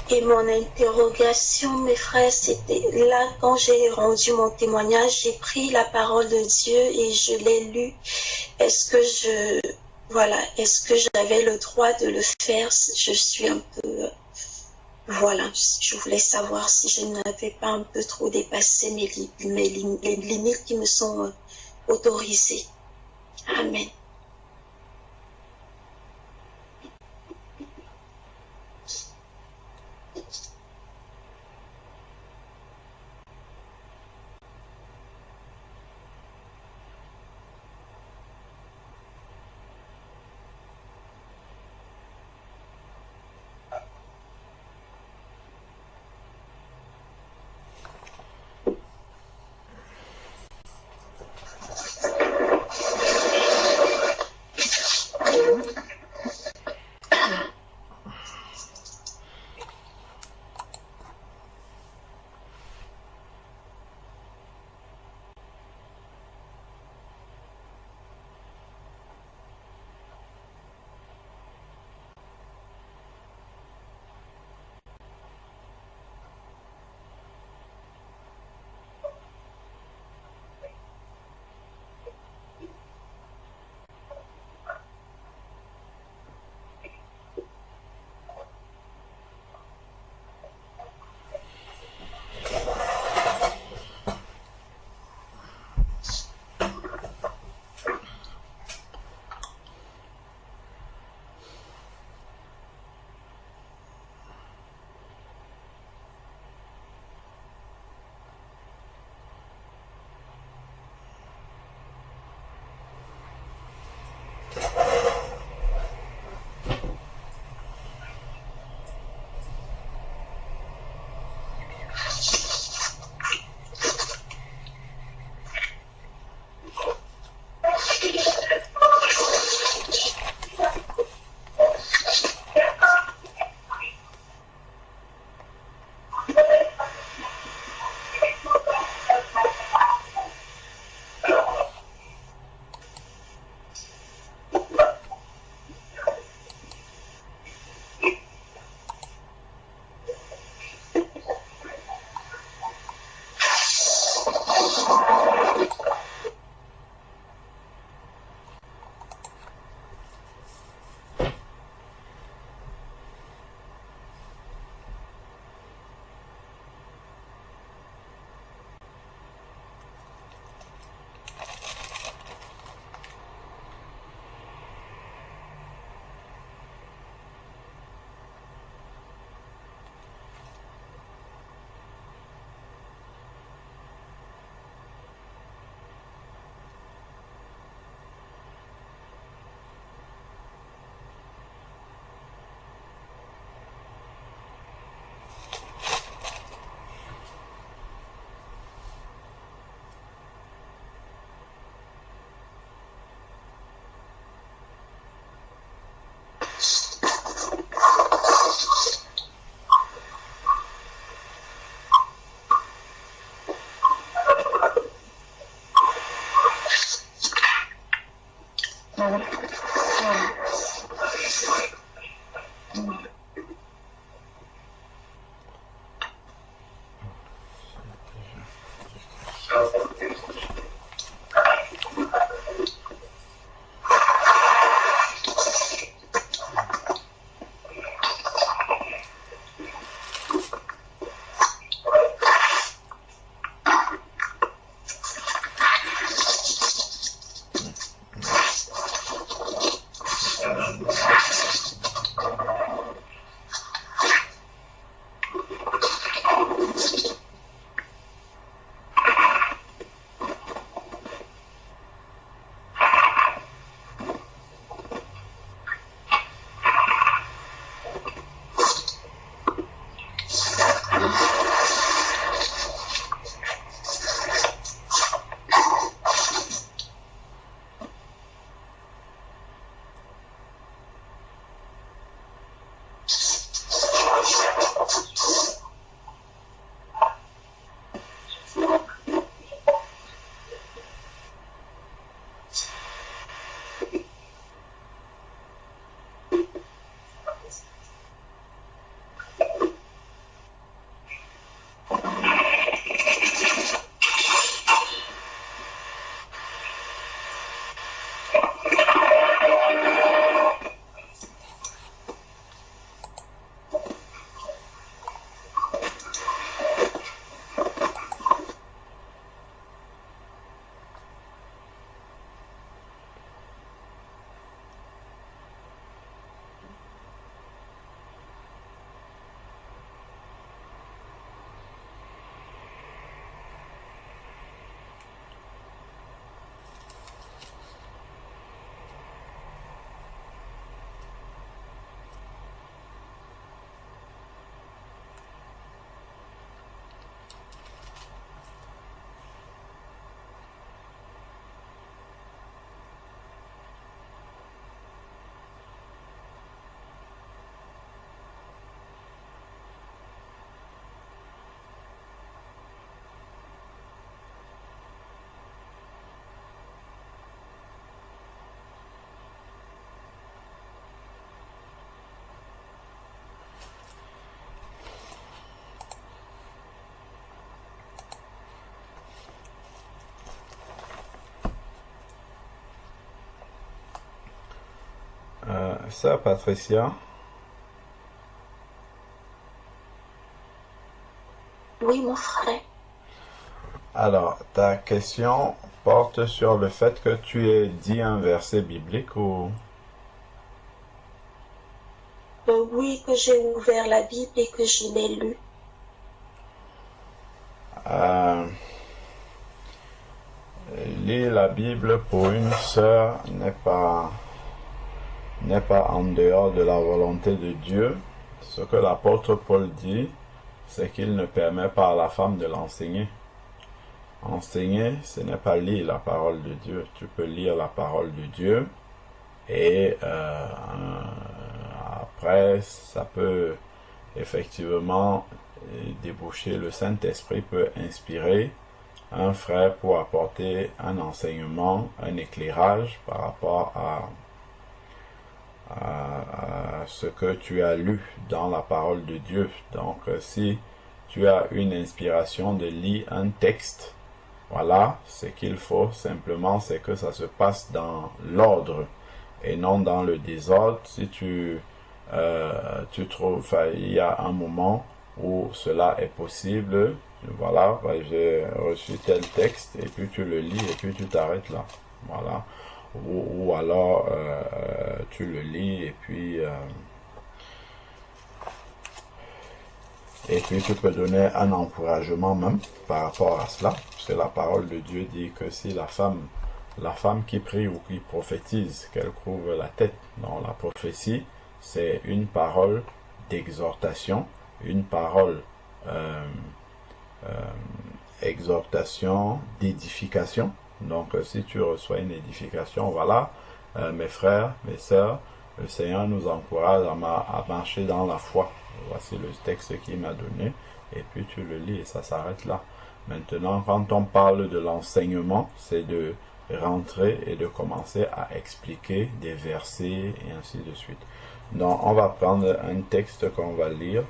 Et mon interrogation, mes frères, c'était là, quand j'ai rendu mon témoignage, j'ai pris la parole de Dieu et je l'ai lu. Est-ce que j'avais le droit de le faire? Je suis un peu, je voulais savoir si je n'avais pas un peu trop dépassé les limites qui me sont autorisées. Amen. Sœur Patricia, Oui, mon frère. alors ta question porte sur le fait que tu aies dit un verset biblique ou... Oui, que j'ai ouvert la Bible et que je l'ai lu. Euh, Lire la Bible pour une sœur n'est pas en dehors de la volonté de Dieu. Ce que l'apôtre Paul dit, c'est qu'il ne permet pas à la femme de l'enseigner. Enseigner, ce n'est pas lire la parole de Dieu. Tu peux lire la parole de Dieu et après, ça peut effectivement déboucher. Le Saint-Esprit peut inspirer un frère pour apporter un enseignement, un éclairage par rapport à ce que tu as lu dans la parole de Dieu. Donc, si tu as une inspiration de lire un texte, voilà, ce qu'il faut simplement, c'est que ça se passe dans l'ordre et non dans le désordre. Si tu trouves, il y a un moment où cela est possible, voilà, j'ai reçu tel texte et puis tu le lis et puis tu t'arrêtes là, voilà. Ou alors tu le lis et puis tu peux donner un encouragement même par rapport à cela, parce que la parole de Dieu dit que si la femme qui prie ou qui prophétise, qu'elle couvre la tête. Dans la prophétie, c'est une parole d'exhortation, une parole exhortation, d'édification. Donc si tu reçois une édification, voilà, mes frères, mes sœurs, le Seigneur nous encourage à marcher dans la foi. Voici le texte qu'il m'a donné, et puis tu le lis et ça s'arrête là. Maintenant, quand on parle de l'enseignement, c'est de rentrer et de commencer à expliquer des versets et ainsi de suite. Donc, on va prendre un texte qu'on va lire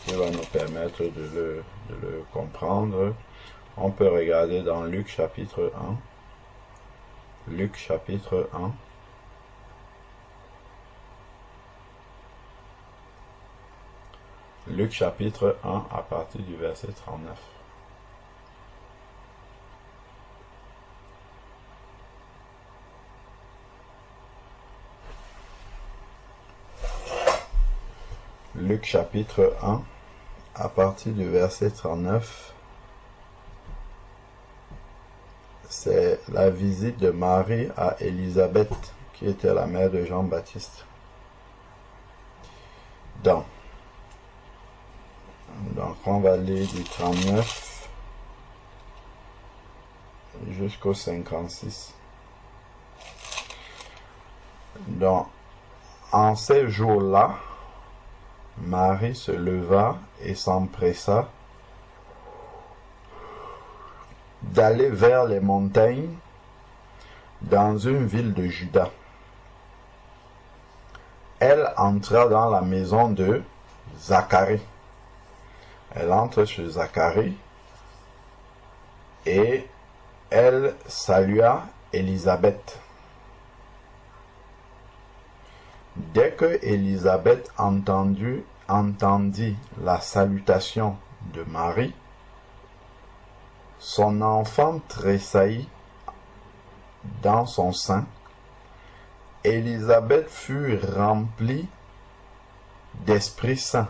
qui va nous permettre de le comprendre. On peut regarder dans Luc chapitre 1. Luc chapitre 1. Luc chapitre 1 à partir du verset 39. Luc chapitre 1 à partir du verset 39. C'est la visite de Marie à Élisabeth, qui était la mère de Jean-Baptiste. Donc, on va lire du 39 jusqu'au 56. Donc, en ces jours-là, Marie se leva et s'empressa d'aller vers les montagnes dans une ville de Juda. Elle entra dans la maison de Zacharie. Elle entre chez Zacharie et elle salua Élisabeth. Dès que Élisabeth entendit la salutation de Marie, son enfant tressaillit dans son sein. Élisabeth fut remplie d'Esprit Saint.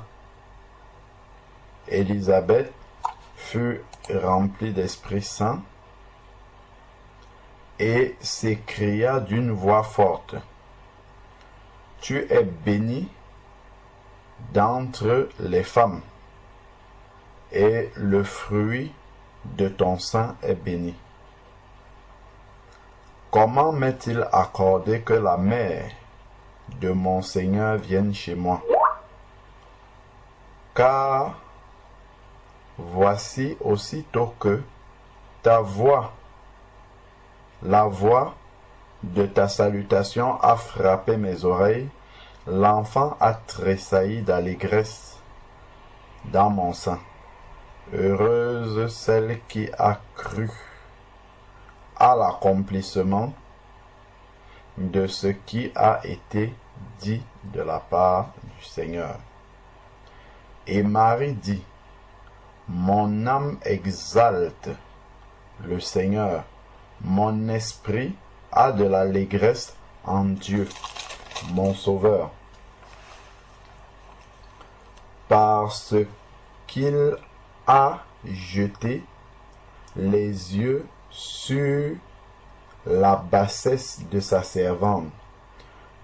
Élisabeth fut remplie d'Esprit Saint et s'écria d'une voix forte: Tu es bénie d'entre les femmes, et le fruit de ton sein est béni. Comment m'est-il accordé que la mère de mon Seigneur vienne chez moi? Car voici, aussitôt que ta voix, la voix de ta salutation a frappé mes oreilles, l'enfant a tressailli d'allégresse dans mon sein. Heureuse celle qui a cru à l'accomplissement de ce qui a été dit de la part du Seigneur. Et Marie dit, mon âme exalte le Seigneur, mon esprit a de l'allégresse en Dieu, mon Sauveur, parce qu'il a jeté les yeux sur la bassesse de sa servante.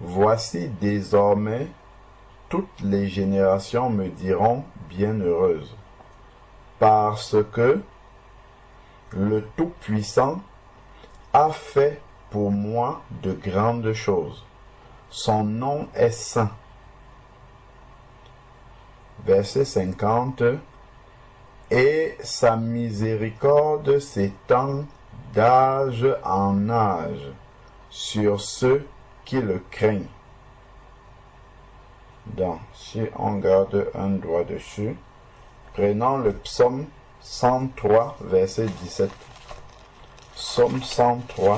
Voici désormais toutes les générations me diront bienheureuse, parce que le Tout-Puissant a fait pour moi de grandes choses. Son nom est saint. Verset 50. Et sa miséricorde s'étend d'âge en âge sur ceux qui le craignent. Donc, si on garde un doigt dessus, prenons le psaume 103, verset 17. Psaume 103,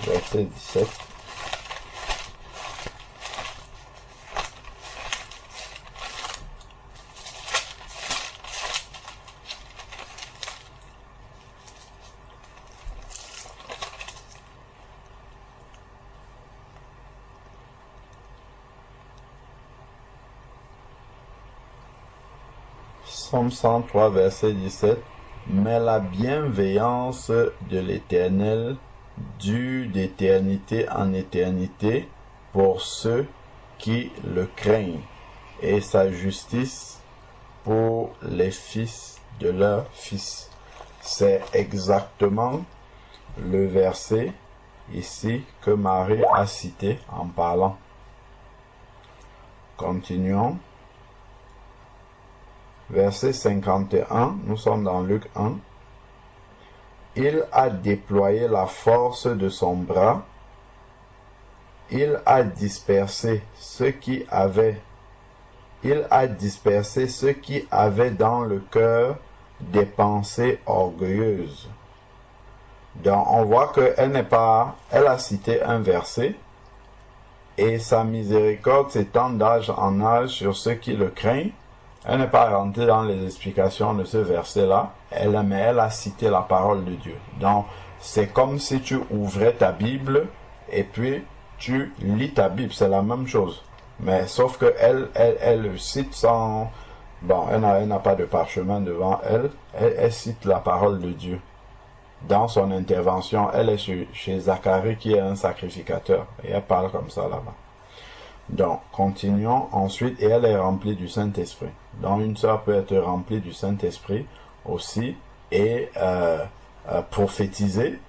verset 17. Psaume 103, verset 17. Mais la bienveillance de l'Éternel dure d'éternité en éternité pour ceux qui le craignent, et sa justice pour les fils de leurs fils. C'est exactement le verset ici que Marie a cité en parlant. Continuons. Verset 51, nous sommes dans Luc 1. Il a déployé la force de son bras. Il a dispersé ceux qui avaient dans le cœur des pensées orgueilleuses. Donc on voit qu'elle elle a cité un verset, et sa miséricorde s'étend d'âge en âge sur ceux qui le craignent. Elle n'est pas rentrée dans les explications de ce verset-là, mais elle a cité la parole de Dieu. Donc, c'est comme si tu ouvrais ta Bible et puis tu lis ta Bible, c'est la même chose. Mais sauf que elle cite sans... Bon, elle n'a pas de parchemin devant elle, elle cite la parole de Dieu. Dans son intervention, elle est chez Zacharie qui est un sacrificateur, et elle parle comme ça là-bas. Donc, continuons ensuite, et elle est remplie du Saint-Esprit. Donc, une sœur peut être remplie du Saint-Esprit aussi, et prophétiser,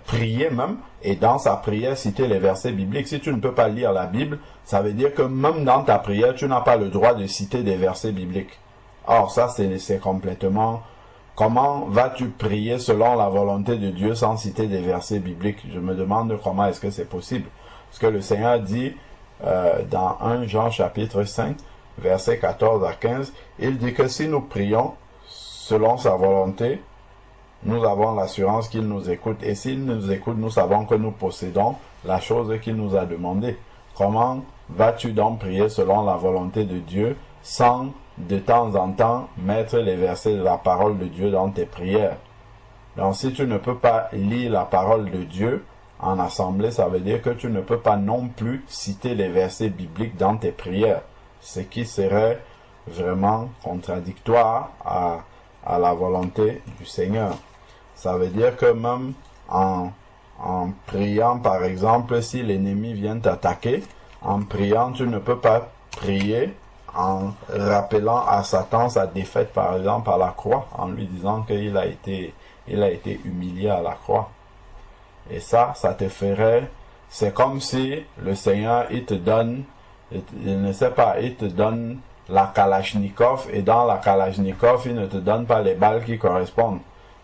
prier même, et dans sa prière citer les versets bibliques. Si tu ne peux pas lire la Bible, ça veut dire que même dans ta prière, tu n'as pas le droit de citer des versets bibliques. Or, ça, c'est complètement... Comment vas-tu prier selon la volonté de Dieu sans citer des versets bibliques? Je me demande comment est-ce que c'est possible. Parce que le Seigneur dit... dans 1 Jean chapitre 5, versets 14 à 15, il dit que si nous prions selon sa volonté, nous avons l'assurance qu'il nous écoute. Et s'il nous écoute, nous savons que nous possédons la chose qu'il nous a demandé. Comment vas-tu donc prier selon la volonté de Dieu sans de temps en temps mettre les versets de la parole de Dieu dans tes prières? Donc si tu ne peux pas lire la parole de Dieu en assemblée, ça veut dire que tu ne peux pas non plus citer les versets bibliques dans tes prières, ce qui serait vraiment contradictoire à la volonté du Seigneur. Ça veut dire que même en priant, par exemple, si l'ennemi vient t'attaquer, en priant, tu ne peux pas prier en rappelant à Satan sa défaite, par exemple, à la croix, en lui disant qu'il a été humilié à la croix. Et ça te ferait... C'est comme si le Seigneur, il te donne... Il ne sait pas, il te donne la Kalachnikov, et dans la Kalachnikov, il ne te donne pas les balles qui correspondent.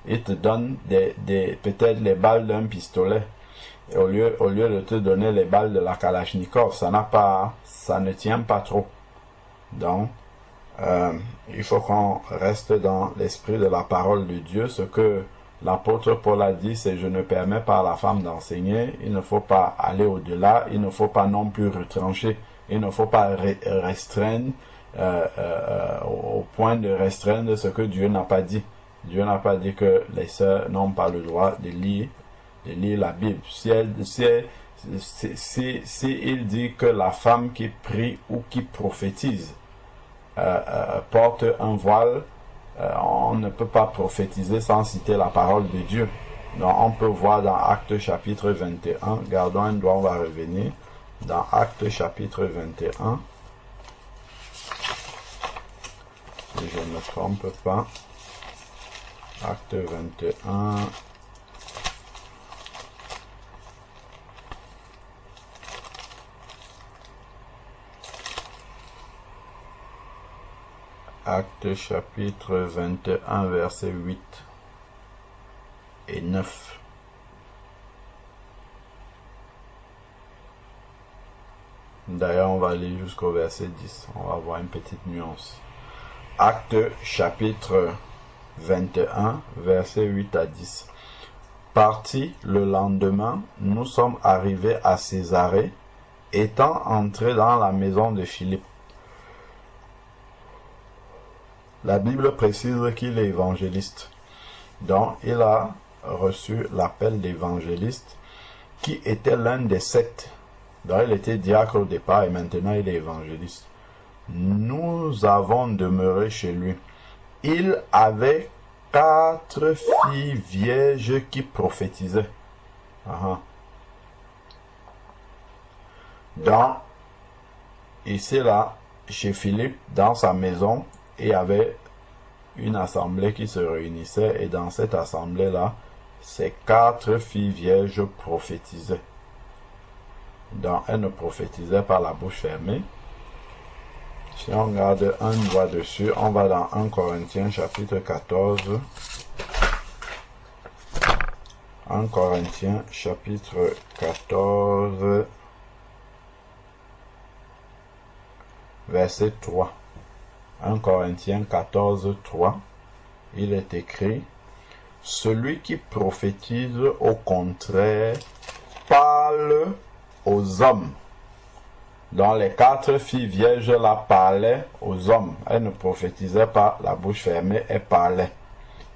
Il te donne peut-être les balles d'un pistolet. Et au lieu de te donner les balles de la Kalachnikov, ça ne tient pas trop. Donc, il faut qu'on reste dans l'esprit de la parole de Dieu, ce que l'apôtre Paul a dit, c'est je ne permets pas à la femme d'enseigner, il ne faut pas aller au-delà, il ne faut pas non plus retrancher, il ne faut pas restreindre au point de restreindre ce que Dieu n'a pas dit. Dieu n'a pas dit que les sœurs n'ont pas le droit de lire la Bible. Si il dit que la femme qui prie ou qui prophétise porte un voile, on ne peut pas prophétiser sans citer la parole de Dieu. Donc on peut voir dans Actes chapitre 21, gardons un doigt, on va revenir, dans Actes chapitre 21, si je ne me trompe pas, Acte 21, Acte chapitre 21, versets 8 et 9. D'ailleurs, on va aller jusqu'au verset 10. On va voir une petite nuance. Acte chapitre 21, versets 8 à 10. Parti le lendemain, nous sommes arrivés à Césarée, étant entrés dans la maison de Philippe. La Bible précise qu'il est évangéliste. Donc, il a reçu l'appel d'évangéliste qui était l'un des 7. Donc, il était diacre au départ et maintenant il est évangéliste. Nous avons demeuré chez lui. Il avait 4 filles vierges qui prophétisaient. Donc, ici là, chez Philippe, dans sa maison, il y avait une assemblée qui se réunissait et dans cette assemblée-là, ces 4 filles vierges prophétisaient. Donc, elles ne prophétisaient pas la bouche fermée. Si on regarde un doigt dessus, on va dans 1 Corinthiens chapitre 14. 1 Corinthiens chapitre 14, verset 3. 1 Corinthiens 14, 3. Il est écrit: celui qui prophétise, au contraire, parle aux hommes. Donc les 4 filles vierges là parlaient aux hommes. Elles ne prophétisaient pas la bouche fermée, elles parlaient.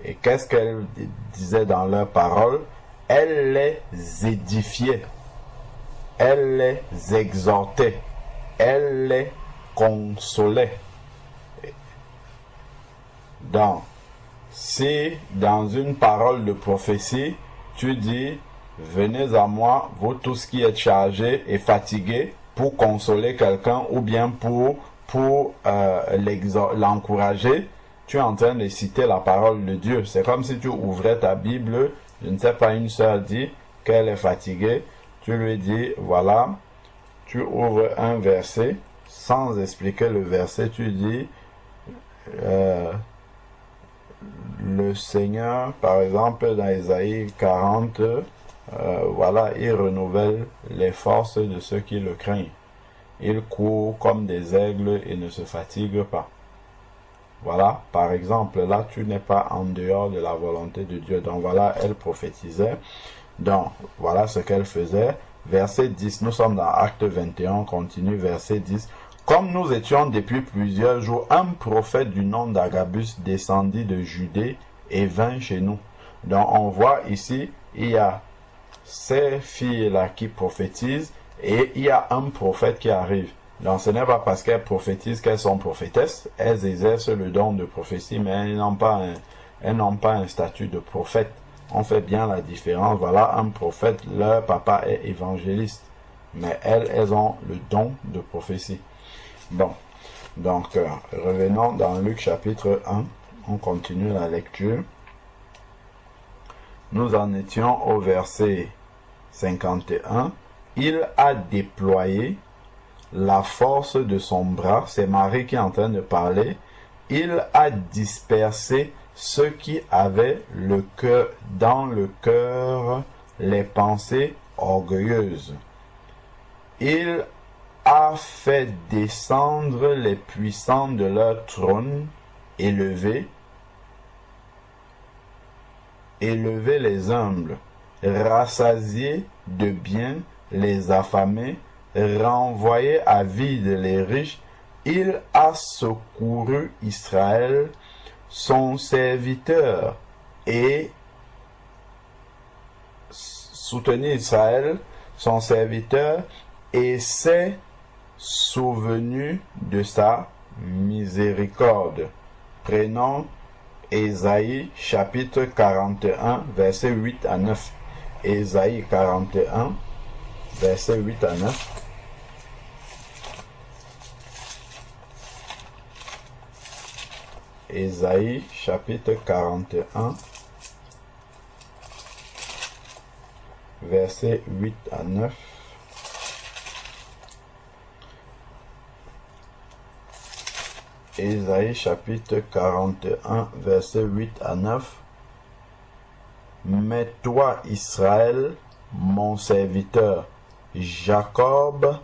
Et qu'est-ce qu'elles disaient dans leurs paroles? Elles les édifiaient, elles les exhortaient, elles les consolaient. Donc, si dans une parole de prophétie, tu dis, venez à moi, vous tous qui êtes chargés et fatigués, pour consoler quelqu'un ou bien pour l'encourager, tu es en train de citer la parole de Dieu. C'est comme si tu ouvrais ta Bible, je ne sais pas, une sœur dit qu'elle est fatiguée, tu lui dis, voilà, tu ouvres un verset, sans expliquer le verset, tu dis, le Seigneur, par exemple, dans Ésaïe 40, voilà, il renouvelle les forces de ceux qui le craignent. Il court comme des aigles et ne se fatigue pas. Voilà, par exemple, là, tu n'es pas en dehors de la volonté de Dieu. Donc voilà, elle prophétisait. Donc, voilà ce qu'elle faisait. Verset 10, nous sommes dans Acte 21, on continue, verset 10. Comme nous étions depuis plusieurs jours, un prophète du nom d'Agabus descendit de Judée et vint chez nous. Donc on voit ici, il y a ces filles-là qui prophétisent et il y a un prophète qui arrive. Donc ce n'est pas parce qu'elles prophétisent qu'elles sont prophétesses, elles exercent le don de prophétie, mais elles n'ont pas un statut de prophète. On fait bien la différence. Voilà, un prophète, leur papa est évangéliste, mais elles ont le don de prophétie. Bon, donc revenons dans Luc chapitre 1, on continue la lecture. Nous en étions au verset 51. Il a déployé la force de son bras, c'est Marie qui est en train de parler. Il a dispersé ceux qui avaient le cœur, dans le cœur les pensées orgueilleuses. Il a fait descendre les puissants de leur trône élevé élevez les humbles, rassasiez de bien les affamés, renvoyez à vide les riches. Il a secouru Israël, son serviteur, et soutenu Israël, son serviteur, et s'est souvenu de sa miséricorde. Prenons Ésaïe chapitre 41, versets 8 à 9. Ésaïe 41, versets 8 à 9. Ésaïe chapitre 41, versets 8 à 9. Ésaïe chapitre 41, versets 8 à 9. Mais toi, Israël, mon serviteur, Jacob,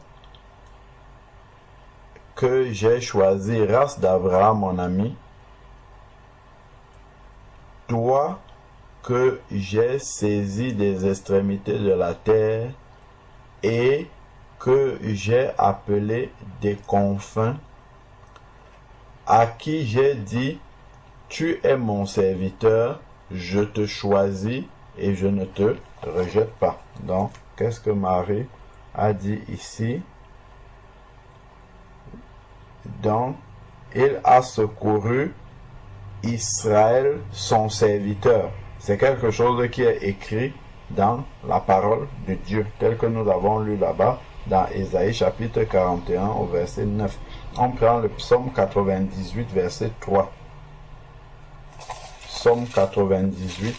que j'ai choisi, race d'Abraham, mon ami, toi que j'ai saisi des extrémités de la terre et que j'ai appelé des confins, à qui j'ai dit, tu es mon serviteur, je te choisis et je ne te rejette pas. Donc, qu'est-ce que Marie a dit ici? Donc, il a secouru Israël, son serviteur. C'est quelque chose qui est écrit dans la parole de Dieu, tel que nous avons lu là-bas dans Ésaïe chapitre 41 au verset 9. On prend le psaume 98 verset 3. Psaume 98.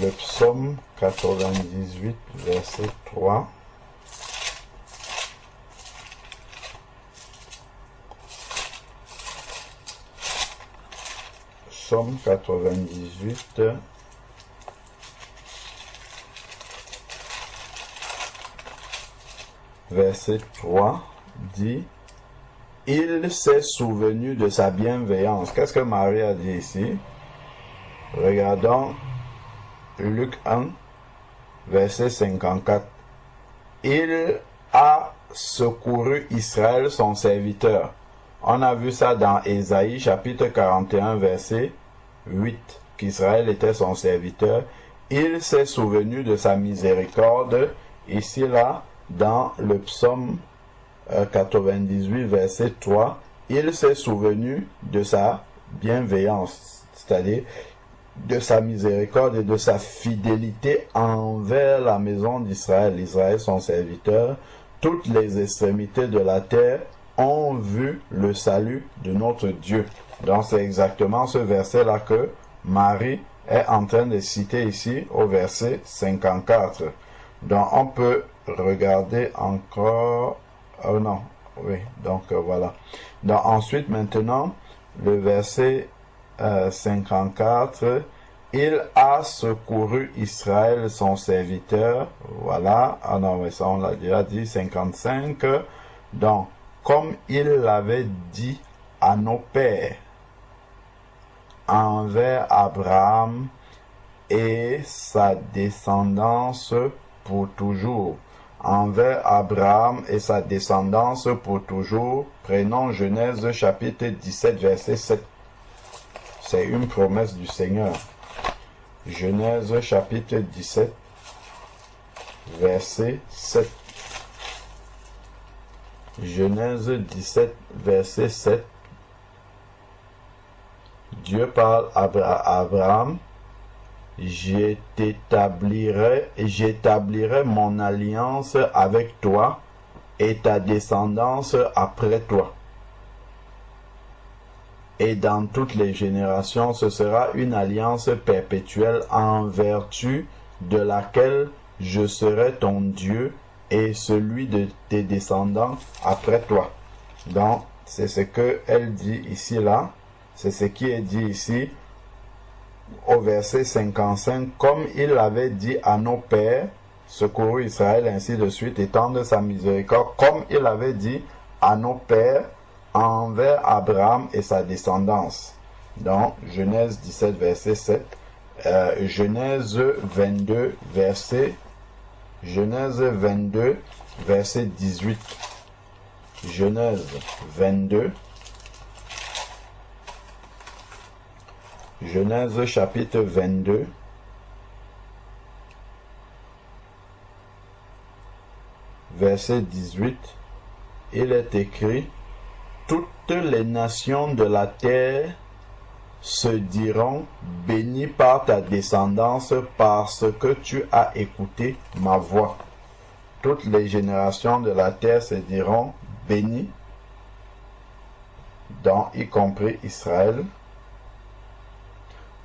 Le psaume 98 verset 3. Psaume 98, verset 3, dit, « Il s'est souvenu de sa bienveillance. » Qu'est-ce que Marie a dit ici? Regardons Luc 1, verset 54. « Il a secouru Israël, son serviteur. » On a vu ça dans Ésaïe chapitre 41 verset 8, qu'Israël était son serviteur. Il s'est souvenu de sa miséricorde. Ici là, dans le psaume 98 verset 3, il s'est souvenu de sa bienveillance, c'est-à-dire de sa miséricorde et de sa fidélité envers la maison d'Israël. Israël son serviteur. Toutes les extrémités de la terre ont vu le salut de notre Dieu. Donc c'est exactement ce verset-là que Marie est en train de citer ici au verset 54. Donc on peut regarder encore... Oh non, oui, donc voilà. Donc ensuite maintenant, le verset 54, il a secouru Israël son serviteur. Voilà, ah non, mais ça on l'a déjà dit, 55. Donc, comme il l'avait dit à nos pères, envers Abraham et sa descendance pour toujours. Envers Abraham et sa descendance pour toujours. Prenons Genèse chapitre 17, verset 7. C'est une promesse du Seigneur. Genèse chapitre 17, verset 7. Genèse 17, verset 7. Dieu parle à Abraham. J'établirai mon alliance avec toi et ta descendance après toi. Et dans toutes les générations, ce sera une alliance perpétuelle en vertu de laquelle je serai ton Dieu et celui de tes descendants après toi. Donc, c'est ce qu'elle dit ici, là. C'est ce qui est dit ici au verset 55. Comme il l'avait dit à nos pères, secouru Israël, ainsi de suite, étendre sa miséricorde, comme il avait dit à nos pères, envers Abraham et sa descendance. dans Genèse 17, verset 7. Genèse 22, verset 18. Genèse 22. Genèse chapitre 22. Verset 18. Il est écrit: toutes les nations de la terre se diront bénis par ta descendance parce que tu as écouté ma voix. Toutes les générations de la terre se diront bénis, dont y compris Israël,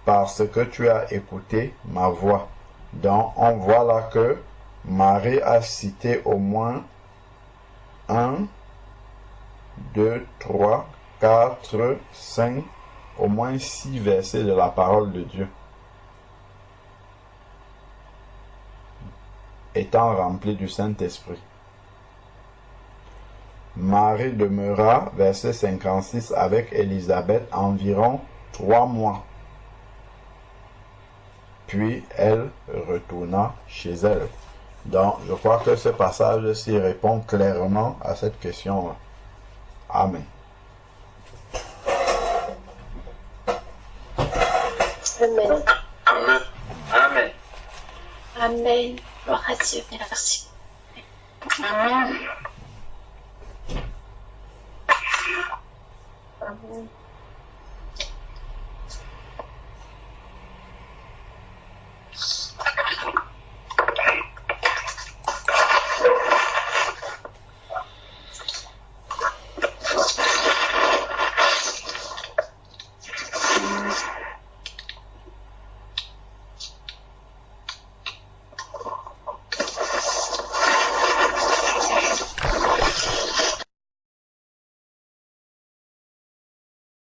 parce que tu as écouté ma voix. Donc on voit là que Marie a cité au moins 1, 2, 3, 4, 5, au moins 6 versets de la parole de Dieu, étant remplis du Saint-Esprit. Marie demeura, verset 56, avec Élisabeth environ 3 mois. Puis elle retourna chez elle. Donc, je crois que ce passage-ci répond clairement à cette question. Amen. Amen. Amen. Amen. Amen. Gloire à Dieu. Merci. Amen. Amen.